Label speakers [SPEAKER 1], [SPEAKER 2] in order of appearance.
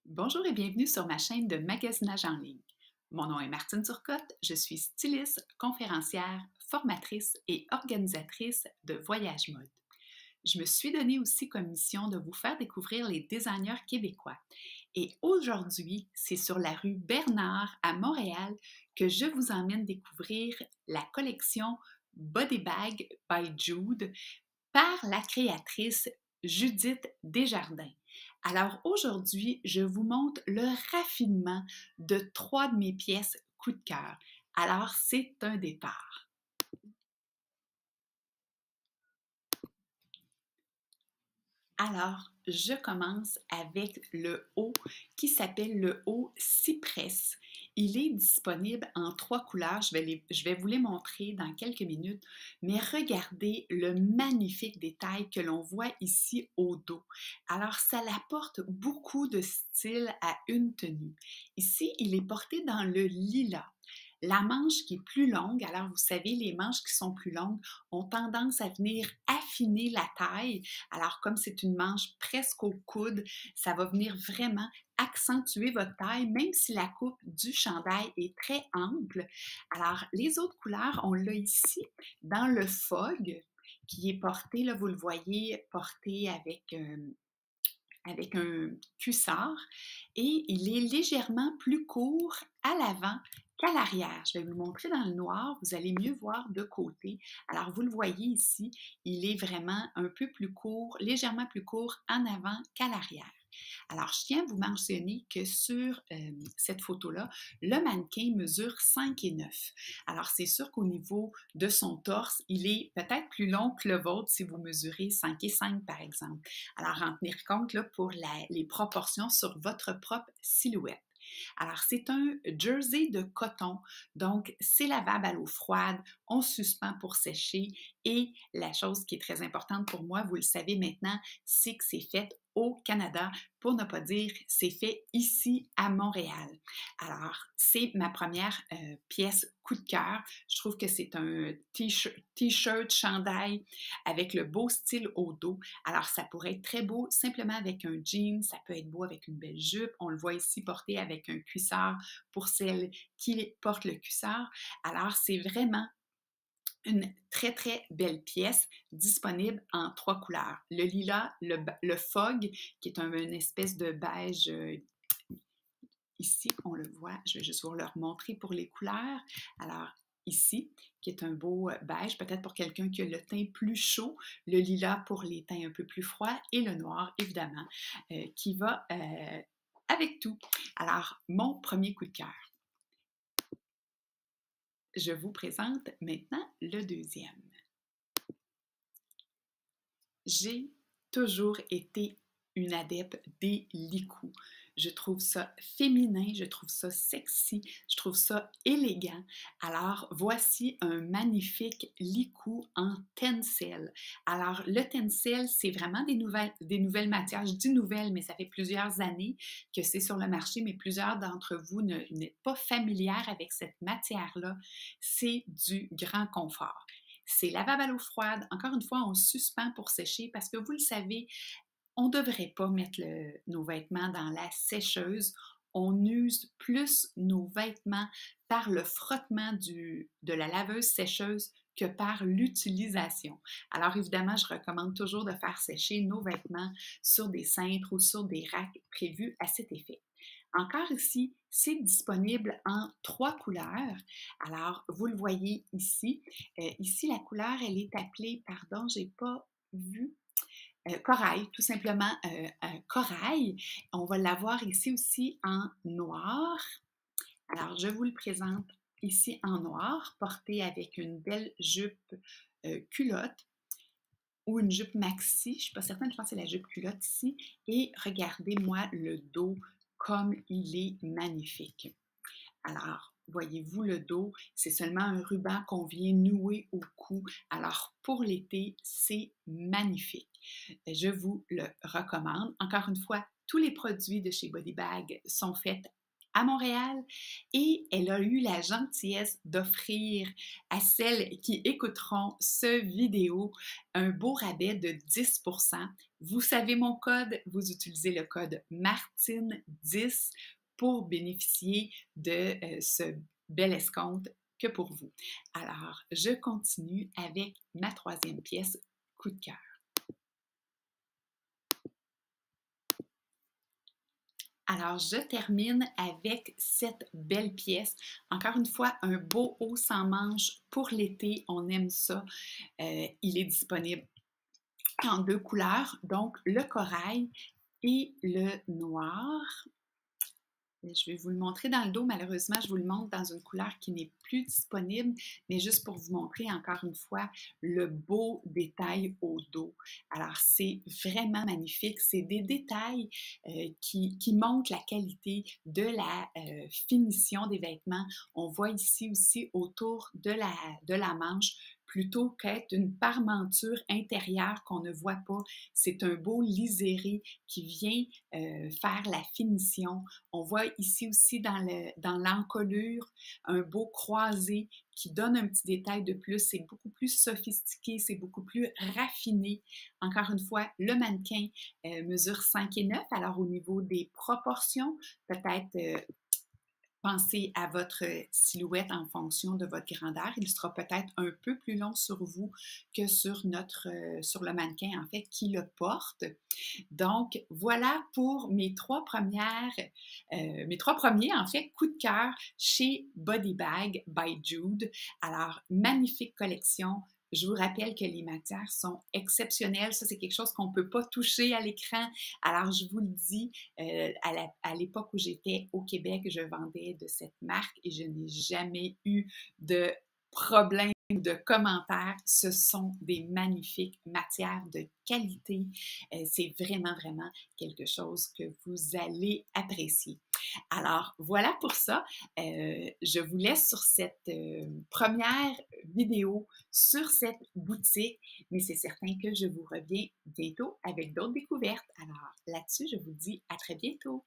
[SPEAKER 1] Bonjour et bienvenue sur ma chaîne de magasinage en ligne. Mon nom est Martine Turcotte, je suis styliste, conférencière, formatrice et organisatrice de voyage mode. Je me suis donné aussi comme mission de vous faire découvrir les designers québécois. Et aujourd'hui, c'est sur la rue Bernard à Montréal que je vous emmène découvrir la collection Body Bag by Jude par la créatrice Judith Desjardins. Alors aujourd'hui, je vous montre le raffinement de trois de mes pièces coup de cœur. Alors c'est un départ. Alors, je commence avec le haut qui s'appelle le haut Cypress. Il est disponible en trois couleurs. Je vais vous les montrer dans quelques minutes, mais regardez le magnifique détail que l'on voit ici au dos. Alors, ça apporte beaucoup de style à une tenue. Ici, il est porté dans le lilas. La manche qui est plus longue, alors vous savez, les manches qui sont plus longues ont tendance à venir affiner la taille. Alors, comme c'est une manche presque au coude, ça va venir vraiment accentuer votre taille, même si la coupe du chandail est très ample. Alors, les autres couleurs, on l'a ici dans le fog, qui est porté, là, vous le voyez, porté avec un cuissard et il est légèrement plus court à l'avant qu'à l'arrière. Je vais vous le montrer dans le noir, vous allez mieux voir de côté. Alors, vous le voyez ici, il est vraiment un peu plus court, légèrement plus court en avant qu'à l'arrière. Alors, je tiens à vous mentionner que sur cette photo-là, le mannequin mesure 5 et 9. Alors, c'est sûr qu'au niveau de son torse, il est peut-être plus long que le vôtre si vous mesurez 5 et 5, par exemple. Alors, en tenir compte là, pour les proportions sur votre propre silhouette. Alors, c'est un jersey de coton, donc c'est lavable à l'eau froide, on suspend pour sécher et la chose qui est très importante pour moi, vous le savez maintenant, c'est que c'est fait au Canada, pour ne pas dire c'est fait ici à Montréal. Alors, c'est ma première pièce coup de cœur. Je trouve que c'est un t-shirt, chandail avec le beau style au dos. Alors, ça pourrait être très beau simplement avec un jean, ça peut être beau avec une belle jupe. On le voit ici porté avec un cuissard pour celles qui portent le cuissard. Alors, c'est vraiment une très, très belle pièce disponible en trois couleurs. Le lilas, le fog, qui est une espèce de beige. Ici, on le voit. Je vais juste vous le remontrer pour les couleurs. Alors, ici, qui est un beau beige, peut-être pour quelqu'un qui a le teint plus chaud, le lilas pour les teints un peu plus froids et le noir, évidemment, qui va avec tout. Alors, mon premier coup de cœur. Je vous présente maintenant le deuxième. J'ai toujours été une adepte des licous. Je trouve ça féminin, je trouve ça sexy, je trouve ça élégant. Alors, voici un magnifique licou en tencel. Alors, le tencel, c'est vraiment des nouvelles matières. Je dis nouvelles, mais ça fait plusieurs années que c'est sur le marché, mais plusieurs d'entre vous n'êtes pas familières avec cette matière-là. C'est du grand confort. C'est lavable à l'eau froide. Encore une fois, on suspend pour sécher parce que vous le savez, on ne devrait pas mettre nos vêtements dans la sécheuse. On use plus nos vêtements par le frottement de la laveuse sécheuse que par l'utilisation. Alors évidemment, je recommande toujours de faire sécher nos vêtements sur des cintres ou sur des racks prévus à cet effet. Encore ici, c'est disponible en trois couleurs. Alors, vous le voyez ici. Ici, la couleur, elle est appelée, pardon, j'ai pas vu, corail, tout simplement corail. On va l'avoir ici aussi en noir. Alors, je vous le présente ici en noir, porté avec une belle jupe culotte ou une jupe maxi. Je ne suis pas certaine, je pense que c'est la jupe culotte ici. Et regardez-moi le dos comme il est magnifique. Alors, voyez-vous le dos, c'est seulement un ruban qu'on vient nouer au cou. Alors, pour l'été, c'est magnifique. Je vous le recommande. Encore une fois, tous les produits de chez Body Bag sont faits à Montréal et elle a eu la gentillesse d'offrir à celles qui écouteront ce vidéo un beau rabais de 10%. Vous savez mon code, vous utilisez le code Martine10 pour bénéficier de ce bel escompte que pour vous. Alors, je continue avec ma troisième pièce, coup de cœur. Alors, je termine avec cette belle pièce. Encore une fois, un beau haut sans manches pour l'été. On aime ça. Il est disponible en deux couleurs, donc le corail et le noir. Je vais vous le montrer dans le dos. Malheureusement, je vous le montre dans une couleur qui n'est plus disponible, mais juste pour vous montrer encore une fois le beau détail au dos. Alors, c'est vraiment magnifique. C'est des détails qui montrent la qualité de la finition des vêtements. On voit ici aussi autour de la manche, plutôt qu'être une parmenture intérieure qu'on ne voit pas. C'est un beau liséré qui vient faire la finition. On voit ici aussi dans l'encolure un beau croisé qui donne un petit détail de plus. C'est beaucoup plus sophistiqué, c'est beaucoup plus raffiné. Encore une fois, le mannequin mesure 5 et 9. Alors au niveau des proportions, peut-être pensez à votre silhouette en fonction de votre grandeur. Il sera peut-être un peu plus long sur vous que sur le mannequin, en fait, qui le porte. Donc, voilà pour mes trois premiers, en fait, coups de cœur chez Body Bag by Jude. Alors, magnifique collection. Je vous rappelle que les matières sont exceptionnelles. Ça, c'est quelque chose qu'on ne peut pas toucher à l'écran. Alors, je vous le dis, à l'époque où j'étais au Québec, je vendais de cette marque et je n'ai jamais eu de problème ou de commentaires. Ce sont des magnifiques matières de qualité. C'est vraiment, vraiment quelque chose que vous allez apprécier. Alors, voilà pour ça. Je vous laisse sur cette première vidéo sur cette boutique, mais c'est certain que je vous reviens bientôt avec d'autres découvertes. Alors, là-dessus, je vous dis à très bientôt.